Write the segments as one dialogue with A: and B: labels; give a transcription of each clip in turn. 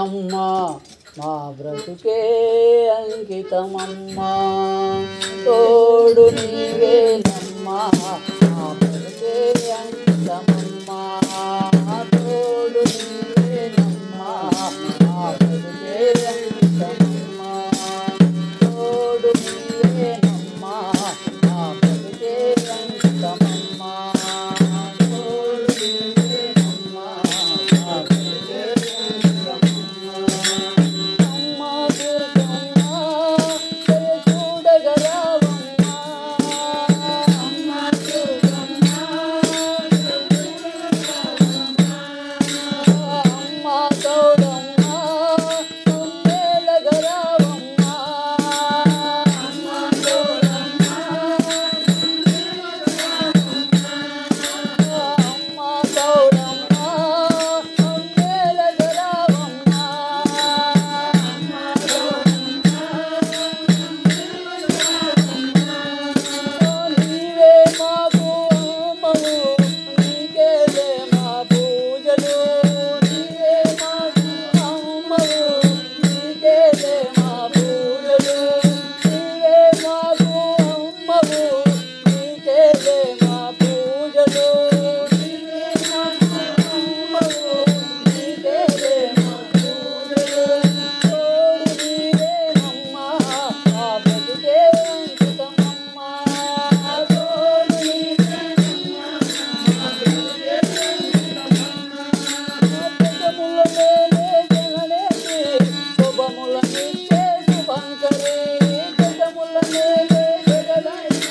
A: అమ్మా మా బ్రతుకే అంకితమమ్మా తోడు నీవేనమ్మా మా బ్రతుకే అంకితమమ్మా తోడు నీవేనమ్మా మా బ్రతుకే అంకితమమ్మా తోడు నీవేనమ్మా మా బ్రతుకే అంకితమమ్మా తోడు నీవేనమ్మా మా బ్రతుకే అంకితమమ్మా అమ్మా దుర్గమ్మ దయ చూడగరావమ్మా అమ్మా దుర్గమ్మ అమ్మా గౌరమ్మ తొమ్మేలగరావమ్మా అమ్మా గౌరమ్మ అమ్మా గౌరమ్మ తొమ్మేలగరావమ్మా అమ్మా నీవే మాకు అమ్మవు నీకేలే మా పూజలు నీవే మాకు అమ్మవు నీకేలే మా పూజలు నీవే మాకు అమ్మవు నీకేలే మా పూజలు నీవే మాకు అమ్మవు నీకేలే మా పూజలు తోడు నీవేనమ్మా మా బ్రతుకే అంకితమమ్మా తోడు నీవేనమ్మా మా బ్రతుకే అంకితమమ్మా జగముల మేలే జగనేసి శుభములనిచ్చే శుభంకరే జగముల మేలే జగనేసి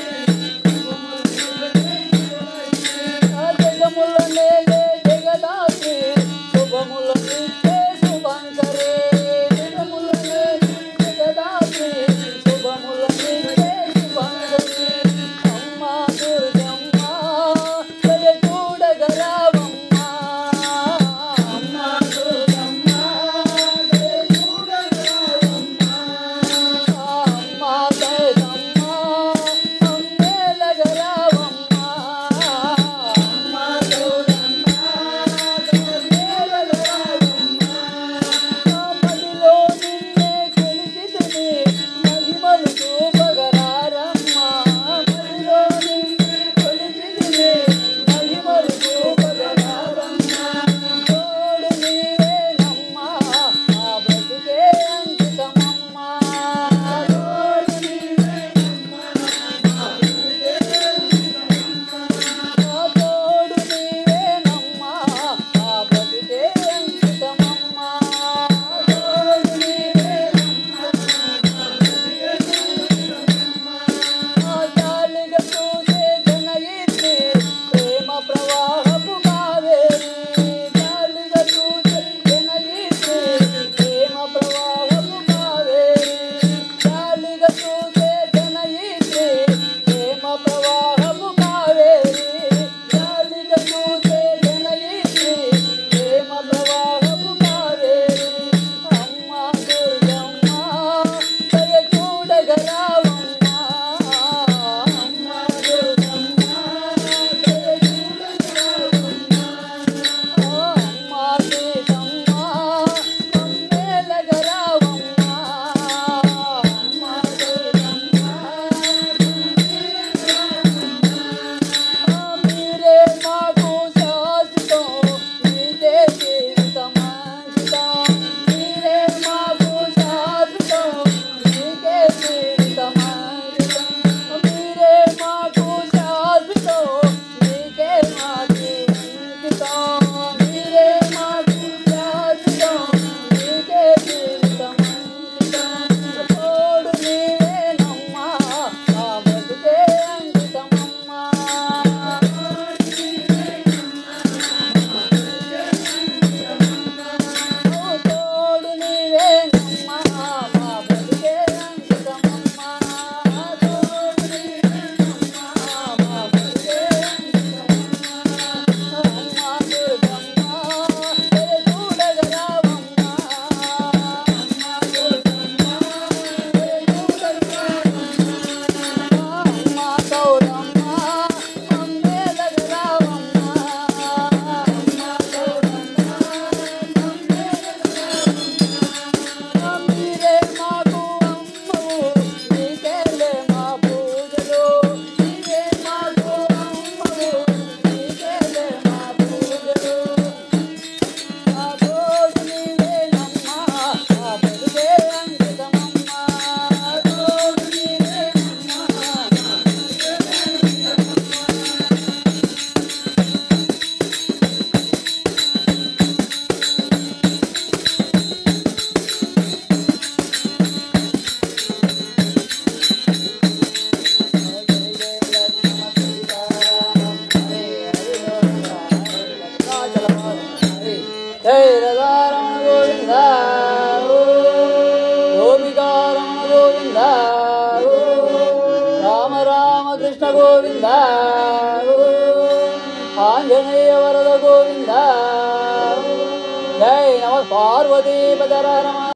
A: జగముల మేలే జగదాసి శుభములనిచ్చే శుభంకరే జగముల మేలే జగదాసి శుభములనిచ్చే శుభంకరే అమ్మా దుర్గమ్మ దయ చూడగరావమ్మా అమ్మా దుర్గమ్మ దయ చూడగరావమ్మా అమ్మా దయగమ్మ అమ్మేలగరావమ్మా అమ్మా గౌరమ్మ తొమ్మేలగరావమ్మా మదిలో నిన్నే కొలిచితిని మహిమలు చూపగరారమ్మా మదిలో నిన్నే కొలిచితిని మహిమలు చూపగరారమ్మా తోడు నీవేనమ్మా మా బ్రతుకే అంకితమమ్మా తోడు నీవేనమ్మా మా బ్రతుకే అంకితమమ్మా తోడు నీవేనమ్మా మా బ్రతుకే అంకితమమ్మా తోడు నీవేనమ్మా మా బ్రతుకే అంకితమమ్మా జాలిగా చూసే జనయిత్రి ప్రేమ ప్రవాహపు కావేరి జాలిగా చూసే జనయిత్రి ప్రేమ ప్రవాహపు కావేరి జాలిగా చూసే జనయిత్రి ప్రేమ ప్రవాహపు కావేరి జాలిగా చూసే జనయిత్రి ప్రేమ ప్రవాహపు కావేరి అమ్మా దుర్గమ్మ దయ చూడగరావమ్మా అమ్మా దుర్గమ్మ దయ చూడగరావమ్మా అమ్మా సీతమ్మ తొమ్మేలగరావమ్మా అమ్మా దుర్గమ్మ మీరే మాకు శాశ్వతం మీకే జీవితమంకితం మీరే మాకు శాశ్వతం మీకే జీవితమంకితం మీరే మాకు శాశ్వతం మీకే మా జీవితం మీరే మాకు శాశ్వతం మీకే జీవితమంకితం తోడు నీవేనమ్మా మా బ్రతుకే అంకితమమ్మా తోడు నీవేనమ్మా మా బ్రతుకే అంకితమమ్మా जय राधारमण गोविंद गोपिकारमण गोविंद राम राम कृष्ण गोविंद आंजनेय वरद गोविंद जय नमः पार्वती पदर